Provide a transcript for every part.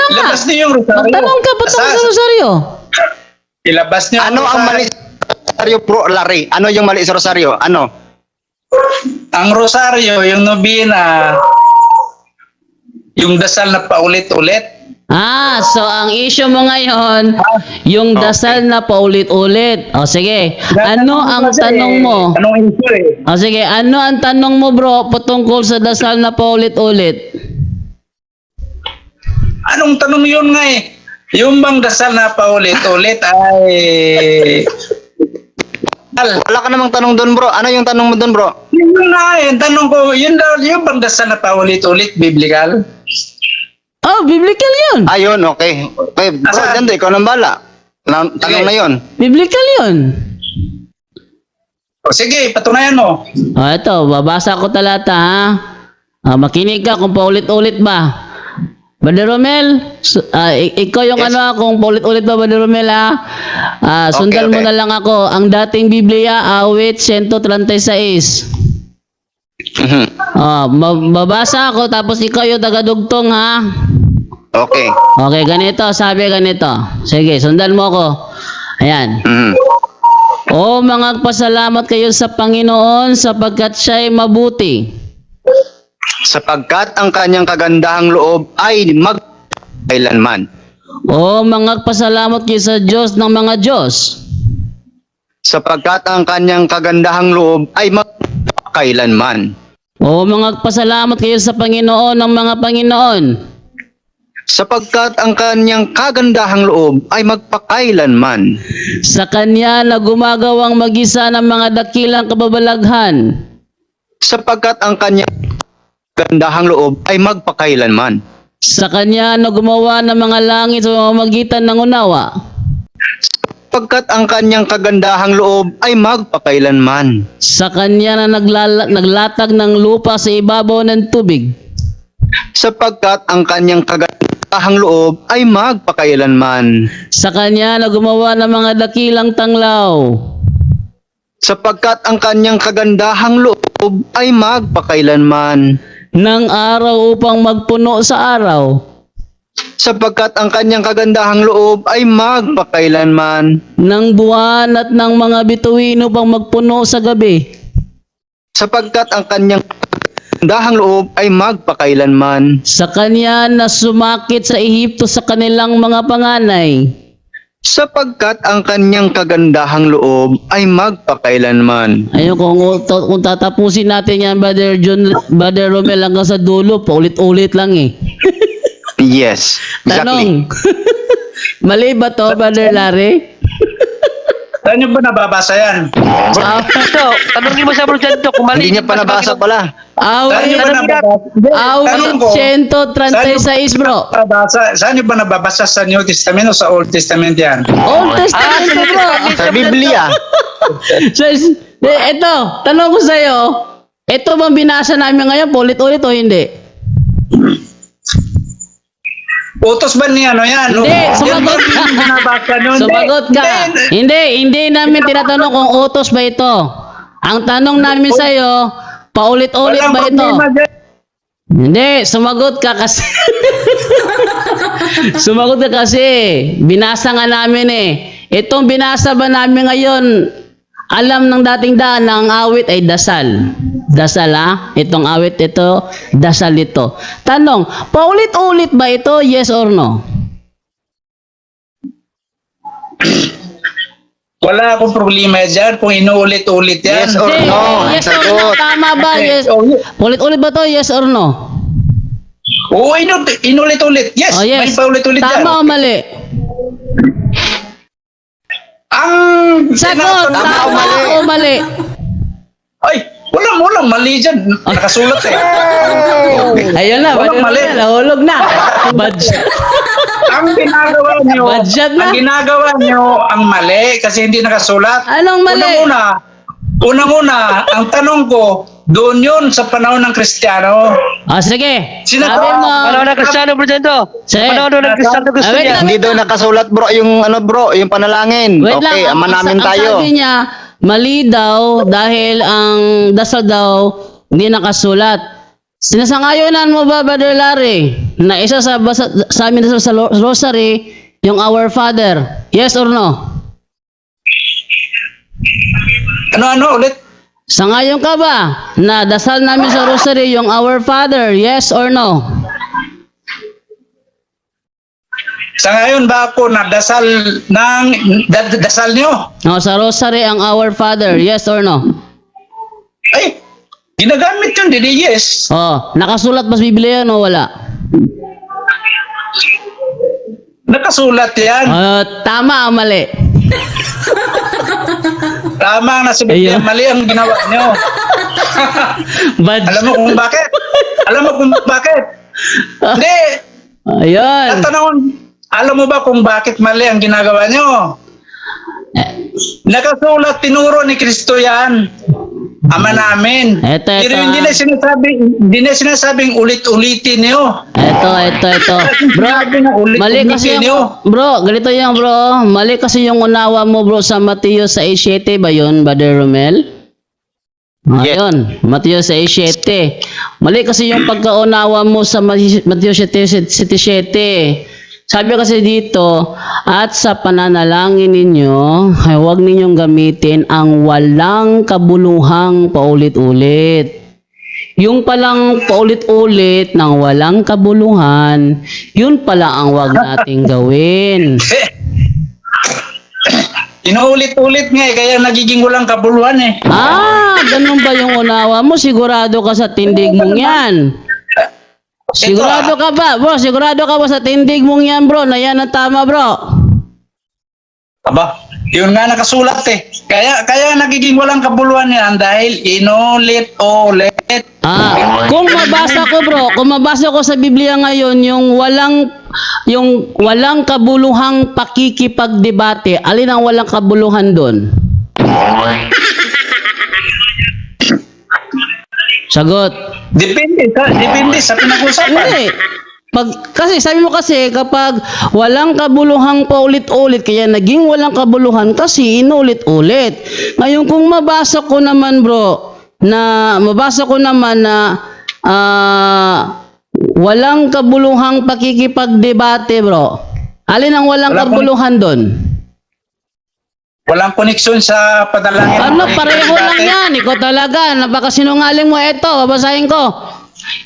nga. Ilabas niyo yung rosaryo. Magtanong ka pa sa rosaryo. Ilabas niyo Ano ang mali sa rosaryo, bro Larry? Ano yung mali sa rosaryo? Ano? Ang rosaryo, yung nobina, yung dasal na paulit-ulit. So ang issue mo ngayon, yung dasal na paulit-ulit. O sige, ano ang tanong mo? Anong issue eh? O sige, ano ang tanong mo bro patungkol sa dasal na paulit-ulit? Anong tanong yun nga eh? Yung bang dasal na paulit-ulit ay... Wala ka namang tanong doon, bro. Ano yung tanong mo doon, bro? Yun nga eh, tanong ko, yun daw, yung bang dasal na paulit-ulit, biblical? Oh, biblical yun. Ayun, okay. Okay, bro, Asan? dyan ikaw nang bala. Tanong na yun. Biblical yun. O sige, patunayan mo. Ito, babasa ko talata ha. Makinig ka kung paulit-ulit ba. Brother Romel, ikaw yung Yes. kung paulit-ulit ba, Brother Romel ha. Sundan mo okay. na lang ako. Ang dating Biblia, awit 136. Babasa ako tapos ikaw yung tagadugtong ha. Okay. Okay, ganito, sabi ganito. Sige, sundan mo ako. Ayan. O mga pasalamat kayo sa Panginoon sapagkat siya'y mabuti. Sapagkat ang kanyang kagandahang loob ay magkailanman. O mga pasalamat kayo sa Diyos ng mga Diyos. Sapagkat ang kanyang kagandahang loob ay magkailanman. O mga pasalamat kayo sa Panginoon ng mga Panginoon. Sapagkat ang kanyang kagandahang loob ay magpakailanman. Sa Kanya na gumagawang mag-isa ng mga dakilang kababalaghan. Sapagkat ang kanyang kagandahang loob ay magpakailanman. Sa Kanya na gumawa ng mga langit sa pamamagitan ng unawa. Sapagkat ang kanyang kagandahang loob ay magpakailanman. Sa Kanya na naglatag ng lupa sa ibabaw ng tubig. Sapagkat ang kanyang kagandahang loob ay magpakailanman. Sa Kanya na gumawa ng mga dakilang tanglaw. Sapagkat ang kanyang kagandahang loob ay magpakailanman. Ng araw upang magpuno sa araw. Sapagkat ang kanyang kagandahang loob ay magpakailanman. Ng buwan at ng mga bituin upang magpuno sa gabi. Sapagkat ang kanyang kagandahang loob ay magpakailanman. Sa Kanya na sumakit sa Ehipto sa kanilang mga panganay. Sapagkat ang kanyang kagandahang loob ay magpakailanman. Ayun, kung tatapusin natin yan, Brother Romel, hanggang sa dulo, paulit-ulit lang eh. Yes, exactly. Tanong, mali ba to, Brother Larry? Saan nyo ba nababasa yan? Ito, tanongin mo sa Bro Janto kung mali. Hindi niya pa nabasa pala. Saan nyo ba nababasa? Tanong ko, Awit 136, bro. Saan nyo ba nababasa sa New Testament o sa Old Testament yan? Old Testament, bro. Sa Biblia. Ito, tanong ko sa'yo, ito bang binasa namin ngayon, paulit-ulit o hindi? Utos ba niya ano yan? Hindi, sumagot ka. Binabasa nyo? Sumagot ka. Hindi namin tinatanong kung utos ba ito. Ang tanong namin sa'yo, paulit-ulit Walang ba ito? problema dyan. Hindi, sumagot ka kasi. Sumagot ka kasi. Binasa nga namin eh. Itong binasa ba namin ngayon, alam ng dating daan na ang awit ay dasal. Dasal ha? Itong awit ito, dasal ito. Tanong, paulit-ulit ba ito? Yes or no? Wala akong problema dyan kung inuulit-ulit yan. Yes or no? Yes or no? Sagot. Tama ba? Yes. Paulit-ulit ba to? Yes or no? Oo, inulit-ulit. Yes, Oh, may yes. paulit-ulit yan. Tama o mali? Ang Sagot, Tama o tama mali? o mali? Ay, walang mali dyan. Nakasulat eh. Ayun na, Walang mali. nahulog na. Budget. Ang ginagawa nyo, Budget na. ang ginagawa nyo ang mali kasi hindi nakasulat. Anong mali? Unang-una, ang tanong ko, doon yun sa panahon ng Kristiyano. Sige. Sinagot. Sabi mo. Panahon ng Kristiyano, Bro Janto. Sige. Panahon ng Kristiyano gusto Wait niya. lang. Hindi daw nakasulat, bro, yung ano, bro, yung panalangin. Wait Okay, lang. ama namin Ang tayo. sabi niya, mali daw dahil ang dasal daw hindi nakasulat. Sinasangayonan mo ba, Brother Larry? na isa sa amin sa rosary, yung Our Father? Yes or no? Ano ulit? Sangayon ka ba na dasal namin sa rosary yung Our Father? Yes or no? Sa ngayon ba ako nadasal ng dasal niyo? No, sa rosary ang Our Father. Yes or no? Ay, ginagamit yun, didi yes. Oh, nakasulat ba sa Biblia yan o wala? Nakasulat yan. Tama o mali? Tama ang nasa Biblia, Ayun. mali ang ginawa niyo. Alam mo kung bakit? Hindi, Ayun. tatanungin, alam mo ba kung bakit mali ang ginagawa niyo? Nakasulat, tinuro ni Kristo yan. Ama namin. Eto. Pero hindi na sinasabing ulit-ulitin niyo. Ito. Bro, mali kasi yung, bro, ganito yung bro. Mali kasi yung unawa mo bro sa Mateo 6:7 ba yun, Brother Romel? Yes. Ayun, Mateo 6:7. Mali kasi yung pagkaunawa mo sa Mateo 7:7. Sabi kasi dito, at sa pananalangin ninyo, ay huwag ninyong gamitin ang walang kabuluhang paulit-ulit. Yung palang paulit-ulit ng walang kabuluhan, yun pala ang wag nating gawin. Inuulit-ulit nga kaya nagiging walang kabuluhan eh. Ganun ba yung unawa mo? Sigurado ka sa tindig mong yan? Sigurado ka ba? Bro, sigurado ka ba sa tindig mong yan bro? Na yan ang tama bro? Aba, yun nga nakasulat eh. Kaya nagiging walang kabuluhan yan dahil inulit-ulit. Kung mabasa ko sa Biblia ngayon yung walang kabuluhang pakikipagdebate, alin ang walang kabuluhan doon? Sagot. Depende sa pinag-usapan. Hindi. Kasi sabi mo kasi kapag walang kabuluhang paulit-ulit, kaya naging walang kabuluhan kasi inulit-ulit. Ngayon kung mabasa ko naman na walang kabuluhang pakikipagdebate bro, alin ang walang kabuluhan doon? Walang koneksyon sa panalangin. Pareho lang yan. Ikaw talaga, napakasinungaling mo. Eto, babasahin ko.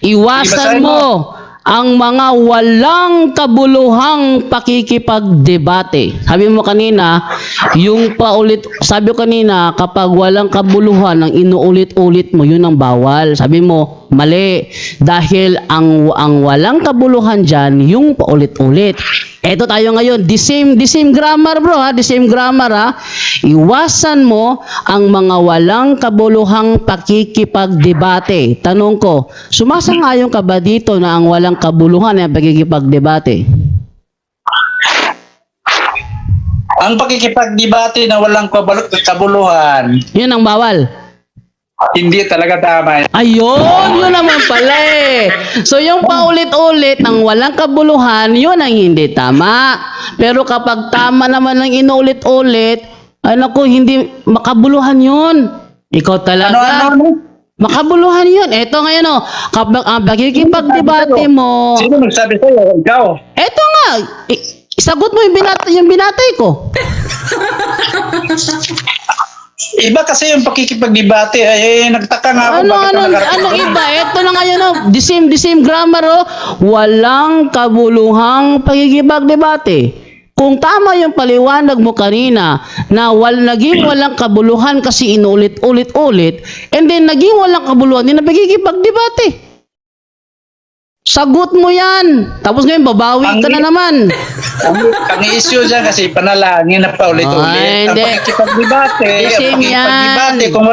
Iwasan mo ang mga walang kabuluhang pakikipagdebate. Sabi mo kanina, sabi ko kanina, kapag walang kabuluhan, ang inuulit-ulit mo, yun ang bawal. Sabi mo, mali. Dahil ang walang kabuluhan dyan, yung paulit-ulit. Eto tayo ngayon, the same grammar bro ha, the same grammar ha. Iwasan mo ang mga walang kabuluhang pakikipagdebate. Tanong ko, sumasangayon ka ba dito na ang walang kabuluhan ay pakikipagdebate? Ang pakikipagdebate na walang kabuluhan, Yun ang bawal. hindi talaga tama. Ayun, yun naman pala eh. So yung paulit-ulit ng walang kabuluhan, yun ang hindi tama. Pero kapag tama naman ang inuulit-ulit, hindi makabuluhan yun. Ikaw talaga. Ano? Makabuluhan yun. Eto ngayon o, kapag ang pagkikipagdebate mo, Sino nagsabi sa'yo? Ikaw. eto nga, isagot mo yung binatay ko. Iba kasi yung pakikipagdebate. Nagtaka nga ako bakit Anong iba? Ito na ngayon o, the same grammar o, walang kabuluhang pagkikipagdebate. Kung tama yung paliwanag mo kanina na naging walang kabuluhan kasi inulit-ulit, and then naging walang kabuluhan din na pagkikipagdebate. Sagot mo yan. Tapos ngayon, babawi ka na naman. Ang issue dyan kasi panalangin na paulit-ulit. Ang hindi. pakikipagdebate, kung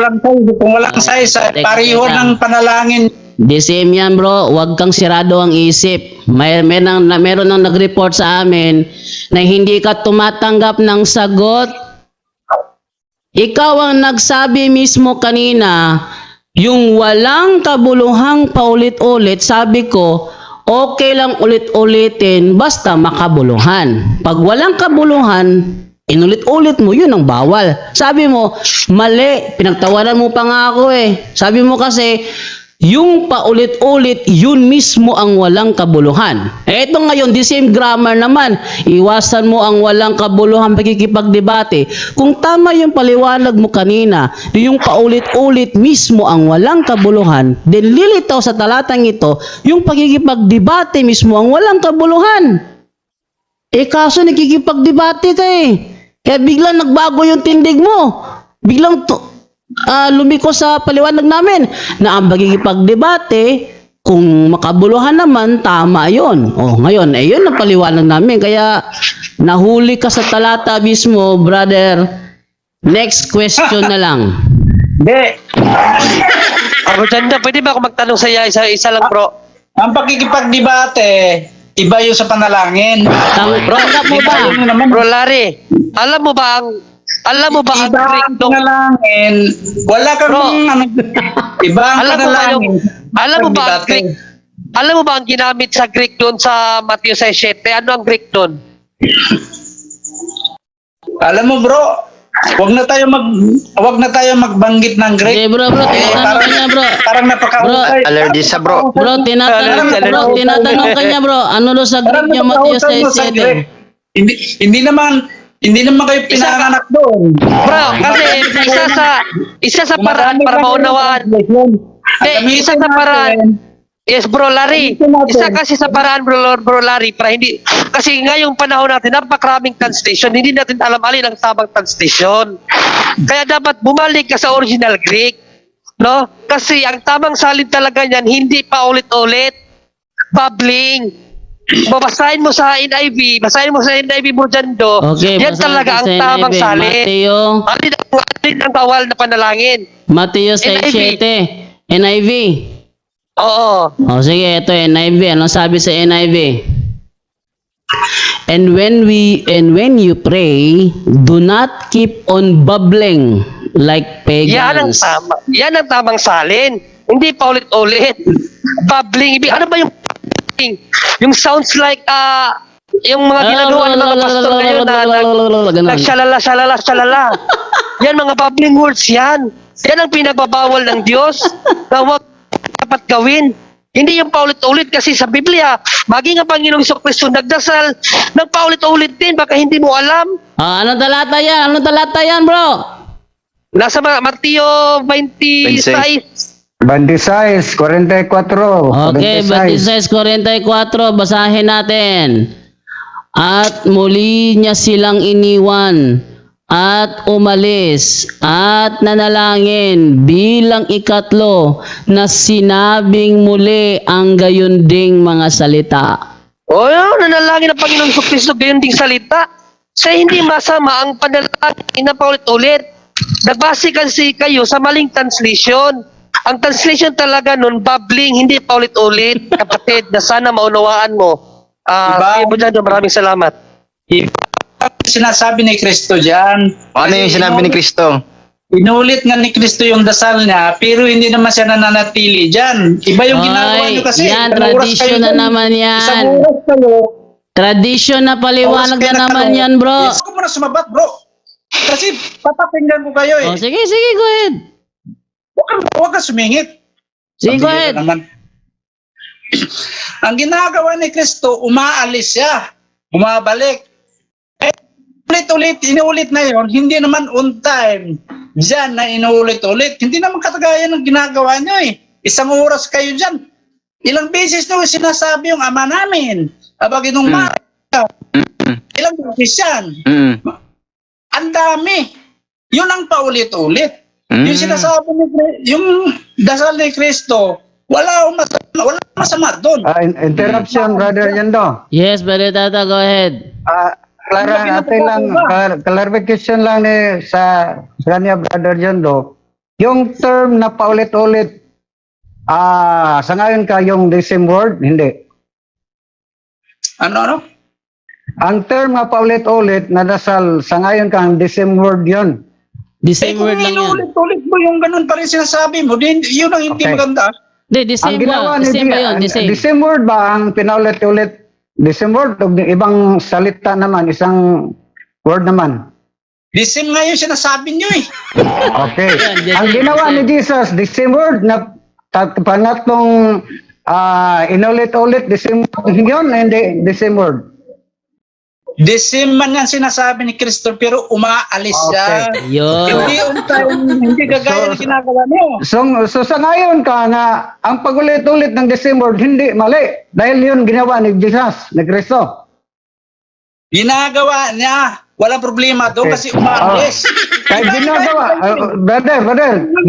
walang size, pareho Teka. ng panalangin. The same yan bro, huwag kang sirado ang isip. Meron nang nag-report sa amin na hindi ka tumatanggap ng sagot. Ikaw ang nagsabi mismo kanina, yung walang kabuluhang paulit-ulit, sabi ko, okay lang ulit-ulitin basta makabuluhan. Pag walang kabuluhan, inulit-ulit mo, yun ang bawal. Sabi mo, mali, pinagtawanan mo pa nga ako eh. Sabi mo kasi, Yung paulit-ulit, yun mismo ang walang kabuluhan. Eto ngayon, the same grammar naman. Iwasan mo ang walang kabuluhan pagkikipagdebate. Kung tama yung paliwanag mo kanina, yung paulit-ulit mismo ang walang kabuluhan, then lilitaw sa talatang ito, yung pagkikipagdebate mismo ang walang kabuluhan. Kaso nakikipagdebate ka Kaya biglang nagbago yung tindig mo. Biglang lumiko sa paliwanag namin na ang pagkikipagdebate, kung makabuluhan naman, tama yon. Ngayon, yun ang paliwanag namin. Kaya nahuli ka sa talata mismo, brother. Next question na lang. Hindi. Bro Jando, pwede ba ako magtanong sa iya? Isa lang, bro. Ang pagkikipagdebate, iba yung sa panalangin. Tanggap mo ba? Iba yun naman. Bro Larry, alam mo ba ang Iba Greek ang nung panalangin. Wala kang Bro, iba ang panalangin. alam mo ba ang Greek? Alam mo ba ang ginamit sa Greek doon sa Matthew 6:7? Ano ang Greek doon? Alam mo bro, wag na tayo magbanggit ng Greek. Okay, bro, tinatanong ka niya, bro. Parang napakahusay. Allergy sa bro. Bro, tinatanong ka niya, bro. Ano do sa Greek yung Matthew napakahusay mo sa 6:7? Greek. Hindi naman kayo pinanganak doon. Bro, kasi isa sa paraan para maunawaan. Isa sa paraan. Yes, bro Larry. Isa kasi sa paraan, bro Larry, para hindi kasi ngayong panahon natin napakaraming translation, hindi natin alam alin ang tamang translation. Kaya dapat bumalik ka sa original Greek, no? Kasi ang tamang salin talaga niyan hindi pa ulit-ulit, babbling. Babasahin mo sa NIV, Bro Jando. Okay, yan basahin talaga ko ang sa tamang NIV. salin. Alin ang bawal na panalangin. Matthew 6:7. NIV. Oo. Sige, ito NIV. Anong sabi sa NIV? And when you pray, do not keep on bubbling like pagans. Yan ang tamang salin. Hindi pa ulit-ulit. Bubbling. Ano ba yung bubbling? Yung sounds like yung mga ginagawa ng mga pastor ngayon na nagsalala. Yan mga bubbling words yan. Yan ang pinagbabawal ng Diyos na huwag dapat gawin. Hindi yung paulit-ulit kasi sa Biblia, maging ang Panginoong Jesucristo nagdasal, nagpaulit-ulit din, baka hindi mo alam. Anong talata yan? Bro? Nasa Mateo 26. 26, 44. Okay, 26:44, basahin natin. At muli niya silang iniwan at umalis at nanalangin bilang ikatlo na sinabing muli ang gayon ding mga salita. Nanalangin ang Panginoong Jesucristo, gayon ding salita. Sa hindi masama ang panalangin na paulit-ulit. Nagbase kasi kayo sa maling translation. Ang translation talaga nun, bubbling, hindi paulit-ulit. Kapatid, na sana maunawaan mo. Maraming salamat. Sinasabi ni Kristo dyan. Ano yung sinabi ni Kristo? Inulit nga ni Kristo yung dasal niya, pero hindi naman siya nananatili dyan. Iba yung ginagawa niyo kasi. Yan, Isang oras tradisyon kayo na dyan. naman Isang yan. oras kayo. Tradisyon na paliwanag na naman yan, bro. Yes, ako muna sumabat, bro. Kasi papakinggan ko kayo Sige, go ahead. Huwag ka sumingit. Sige, go Sabihin ahead. ko naman. Ang ginagawa ni Kristo, umaalis siya. Bumabalik. Ulit-ulit, inuulit na yon, hindi naman on time. Diyan na inuulit-ulit. Hindi naman katagayan ng ginagawa niyo Isang oras kayo dyan. Ilang beses nyo sinasabi yung ama namin. Abag inong ilang beses yan. Ang dami. Yun ang paulit-ulit. Yung sinasabi yung dasal ni Kristo, wala masama doon. Interruption, Brother Yando. Yes, Brother Tata, go ahead. Clara, clarification lang sa kanya, Brother Yando. Yung term na paulit-ulit, sa ngayon ka yung the same word? Hindi. Ano? Ang term na paulit-ulit na dasal, sa ngayon ka the same word yun. The same word lang yan. Inuulit-ulit mo yung ganun pa rin sinasabi mo. Yun ang hindi Okay. maganda. The same ba? The same ba yun? The same. The same word ba ang pinaulit-ulit? The same word o ibang salita naman, isang word naman? The same nga yung sinasabi nyo Okay. Yan, the Ang same, ginawa the ni same. Jesus, the same word na pangatlong inulit-ulit, the same yun, hindi the same word. The same man yan sinasabi ni Kristo, pero umaalis siya. Yun. Hindi on time, hindi kagaya na ginagawa niyo. So sa ngayon ka nga, ang pagulit-ulit ng the same word, hindi mali. Dahil yun ginawa ni Jesus, ni Kristo. Ginagawa niya. Walang problema doon kasi umaalis. Kahit ginagawa, brother,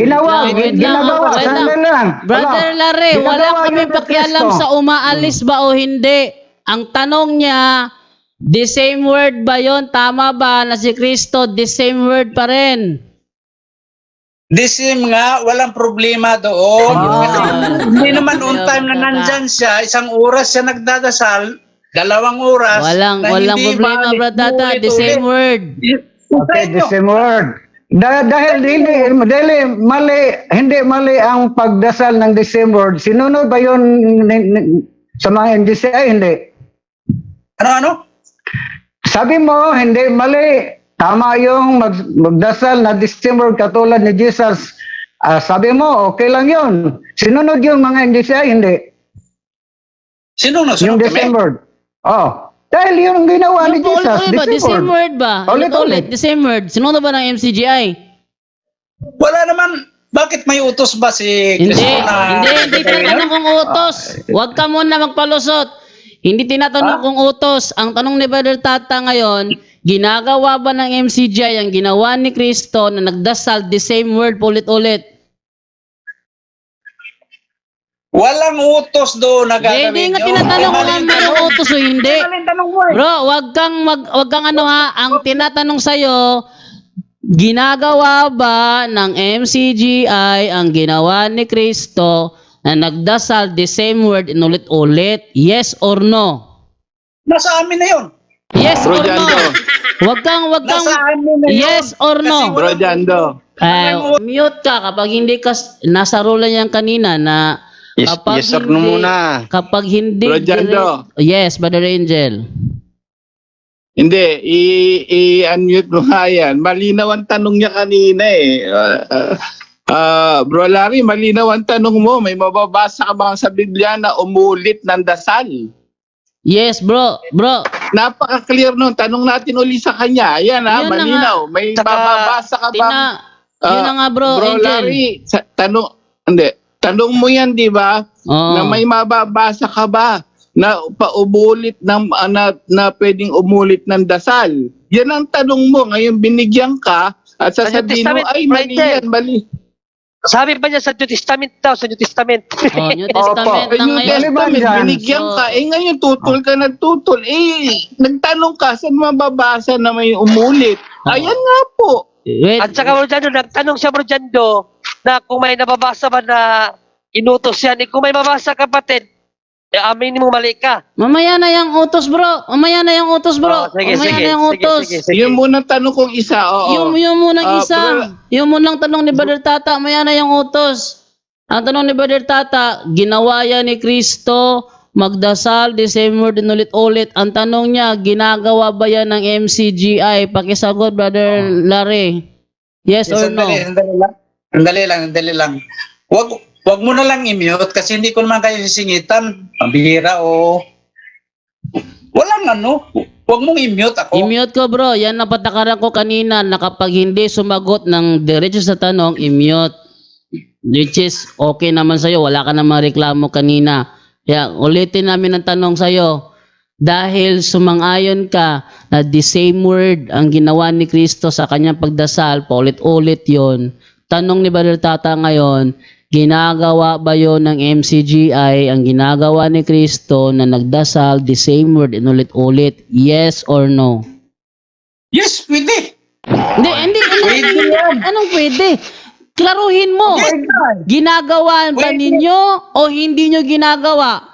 ginawa, Wait lang, ginagawa, wait lang. sandali lang. Brother Larry, Ginagawa wala kami yun ni pakialam Kristo. sa umaalis ba o hindi. Ang tanong niya, the same word ba yon? Tama ba na si Kristo, the same word pa rin? The same nga, walang problema doon. Hindi naman on time na nandyan siya. Isang oras siya nagdadasal, 2 oras. Walang hindi problema, balik, brother. The same word. Okay, the same word. Dahil hindi mali ang pagdasal ng the same word. Sinunod ba yun sa mga NGCI? Hindi. Ano? Sabi mo, hindi mali. Tama yung magdasal na the same word katulad ni Jesus. Sabi mo, okay lang yun. Sinunod yung mga NGCI? Hindi. Sino Yung the same word. Oh. Dahil yung ginawa ni Jesus, Ulit-ulit ba? The same word ba? Ulit-ulit. The same word. Sinunod ba ng MCGI? Wala naman. Bakit may utos ba si Hindi. Kristo na... Hindi tinatanong kung utos. Huwag ka muna magpalusot. Hindi tinatanong kung utos. Ang tanong ni Brother Tata ngayon, ginagawa ba ng MCGI ang ginawa ni Kristo na nagdasal the same word ulit-ulit? Walang utos doon na gagawin Hindi nga nyo. tinatanong kung Maling merong tanong. utos o hindi. Maling tanong mo eh. Bro, wag kang ano ha, ang tinatanong sa'yo, ginagawa ba ng MCGI ang ginawa ni Kristo na nagdasal the same word inulit-ulit? Yes or no? Nasa amin na yun. Yes or Bro no? Jando. Wag kang Nasa amin na yun. yes or no? Bro Jando. Mute ka kapag hindi ka nasa rule yan kanina na Yes, kapag yes or no muna. Kapag hindi Bro Jando. yes, Brother Angel. Hindi, i-unmute mo nga yan. Malinaw ang tanong niya kanina eh. Bro Larry, malinaw ang tanong mo. May mababasa ka ba sa Biblia na umulit ng dasal? Yes, bro. Napaka-clear nun. Tanong natin uli sa kanya. Ayan ha, Yun na malinaw. May Saka, mababasa ka ba? Yun na nga, bro, Bro Angel. Larry, tanong mo yan, di ba? Oo. Na may mababasa ka ba na paubulit ng na pwedeng umulit ng dasal? Yan ang tanong mo. Ngayon binigyan ka at sasabihin mo, Testament, ay mali right yan, mali. Sabi pa niya sa New Testament daw, sa New Testament. Oh, New Testament Ay, na New ngayon. Testament, dyan. binigyan So, ka. Ngayon tutol ka ng tutol. Nagtanong ka, saan mababasa na may umulit? Ayan nga po. Wait, At saka Bro Jando, nagtanong siya Bro Jando na kung may nababasa ba na inutos yan. Kung may mabasa kapatid, aminin mo mali ka. mamaya na yung utos, bro. Mamaya na yung utos, bro. Sige, Mamaya sige, na yung utos. sige. Yun muna tanong kong isa. Oo. Yung munang isa. bro. Yung munang tanong ni Brother Tata, mamaya na yung utos. Ang tanong ni Brother Tata, ginawa yan ni Kristo, magdasal, the same word, inulit-ulit. Ang tanong niya, ginagawa ba yan ng MCGI? Pakisagot, Brother Larry. Yes or no? Sandali lang. Wag mo na lang i-mute kasi hindi ko naman kayo sisingitan. Pambihira o... Walang ano. Wag mong i-mute ako. I-mute ko, bro. Yan ang patakaran ko kanina na kapag hindi sumagot ng diretso sa tanong, i-mute. Which is okay naman sa'yo. Wala ka namang reklamo kanina. Kaya ulitin namin ang tanong sa'yo. Dahil sumang-ayon ka na the same word ang ginawa ni Kristo sa kanyang pagdasal, paulit-ulit yon. Tanong ni Brother Tata ngayon, ginagawa ba yon ng MCGI ang ginagawa ni Kristo na nagdasal, the same word, inulit-ulit? Yes or no? Yes, pwede. Hindi. Pwede yan. Anong pwede? Klaruhin mo. Ginagawa ba Pwede. ninyo o hindi nyo ginagawa?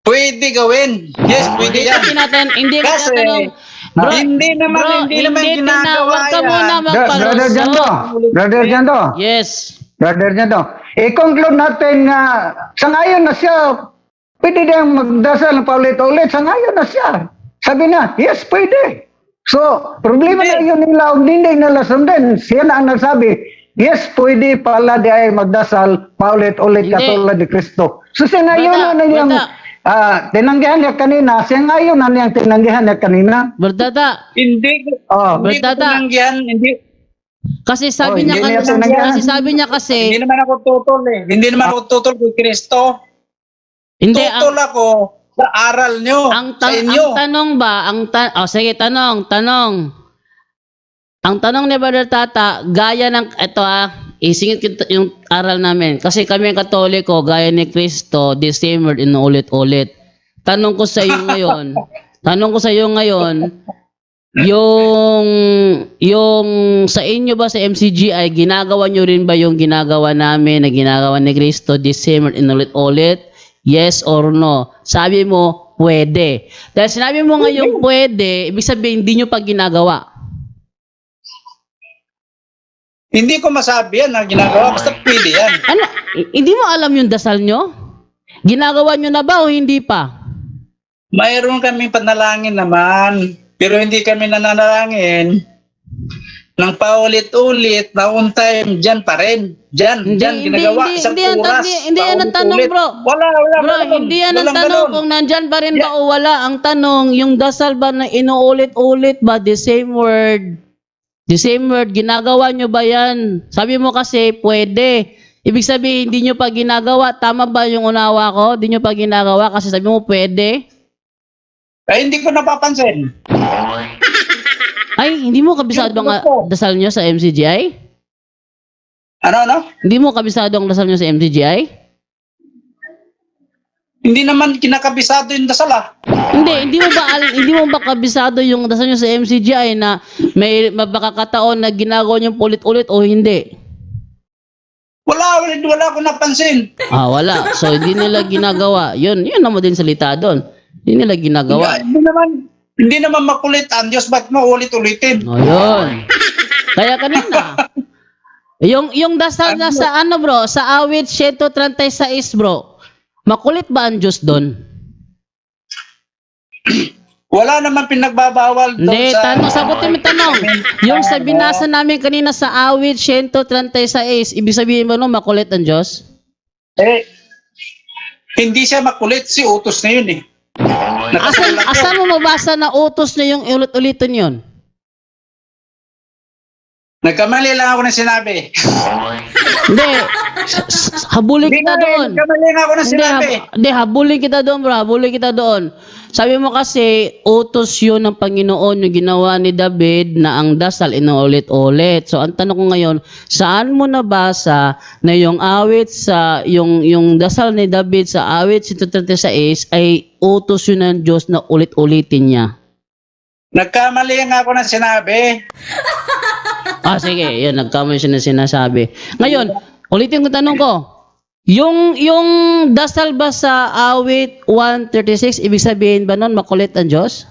Pwede gawin. Yes, pwede yan. Hindi ka Kasi, tinatanong. hindi naman ginagawa Wag ka yan. muna Brother Jando, magpalusot. Brother Jando, Yes. Brother Jando, i-conclude natin na sangayon na siya, pwede niyang magdasal ng paulit-ulit, sangayon na siya. Sabi na, yes, pwede. So, problema na yun nila, hindi nila sundin. Siya na ang nagsabi, yes, pwede pala di ay magdasal paulit-ulit Hindi. katulad ni Kristo. So sinayunan na niyang tinanggihan niya kanina, singayon na niyang tinanggihan niya kanina. Berdada, Hindi ko Oh, hindi ko Berdada. tinanggihan, hindi kasi sabi Oh, niya hindi niya kasi, tinanggihan. kasi sabi niya kasi, hindi naman ako tutol eh. Hindi naman ako tutol kay Kristo. hindi, Tutol ako sa aral nyo, sa inyo. ang tanong ba, sige, tanong. Ang tanong ni Brother Tata, gaya ng, isingit kita yung aral namin. Kasi kami Katoliko, gaya ni Kristo, the same word, inuulit-ulit. Tanong ko sa iyo ngayon, yung sa inyo ba sa MCGI, ginagawa nyo rin ba yung ginagawa namin, na ginagawa ni Kristo, the same word, inuulit-ulit? Yes or no? Sabi mo, pwede. Dahil sinabi mo ngayon pwede, ibig sabihin, hindi nyo pa ginagawa. Hindi ko masabi yan na ginagawa, basta pwede yan. Ano? Hindi mo alam yung dasal nyo? Ginagawa nyo na ba o hindi pa? Mayroon kaming panalangin naman, pero hindi kami nananalangin ng paulit-ulit na on time, dyan pa rin. Dyan ginagawa. Isang oras, hindi yan ang tanong, paulit-ulit. bro. Wala Bro, ganun. hindi yan ang Walang tanong ganun. kung nandyan pa rin ba o wala. Ang tanong, yung dasal ba na inuulit-ulit ba, the same word? The same word, ginagawa nyo ba yan? Sabi mo kasi, pwede. Ibig sabihin, hindi nyo pa ginagawa. Tama ba yung unawa ko? Hindi nyo pa ginagawa kasi sabi mo, pwede. Ay, hindi ko napapansin. Ay, hindi mo kabisado ang dasal nyo sa MCGI? Ano? Hindi mo kabisado ang dasal nyo sa MCGI? Hindi naman kinakabisado yung dasal ah. Hindi mo ba kabisado yung dasal nyo sa MCGI na may mabakakataon na ginagawa nyo ulit-ulit o hindi? Wala ko napansin. Wala. So, hindi nila ginagawa. Yun naman din salita doon. Hindi nila ginagawa. Hindi naman makulit ang Diyos, ba't mo ulit-ulitin? O, yun. Kaya kanina, yung dasal na sa bro, sa awit 136, bro, makulit ba ang Diyos doon? Wala naman pinagbabawal doon Hindi, sa... sagutin mo tanong. Yung sa binasa namin kanina sa awit 136, ibig sabihin mo no, makulit ang Diyos? Hindi siya makulit, si utos na yun eh. Asan mo mabasa na utos na yung ulit-ulitin yun? Nagkamali lang ako ng sinabi. Hindi. Habulin kita doon. Nagkamali lang ako ng sinabi. Hindi, habulin kita doon, bro. Habulin kita doon. Sabi mo kasi, utos yun ng Panginoon yung ginawa ni David na ang dasal inuulit-ulit. So, ang tanong ko ngayon, saan mo nabasa na yung awit yung dasal ni David sa awit 136 ay utos yun ng Diyos na ulit-ulitin niya? Nagkamali nga ako ng sinabi. Sige, yun, nagkamali siya na sinasabi. Ngayon, ulitin ko tanong ko, yung dasal ba sa awit 136, ibig sabihin ba nun makulit ang Diyos?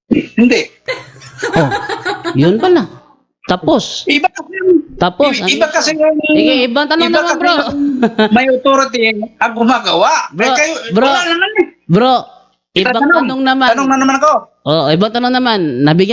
Hindi. Yun pala. Tapos. Iba kasi, Tapos. iba kasi yung... Sige, ibang tanong iba naman, kasi bro. yung may authority ang gumagawa. Bro, Kayo, bro. wala naman eh. Bro, ibang tanong naman. Tanong na naman ako. Ibang tanong naman. Nabigyan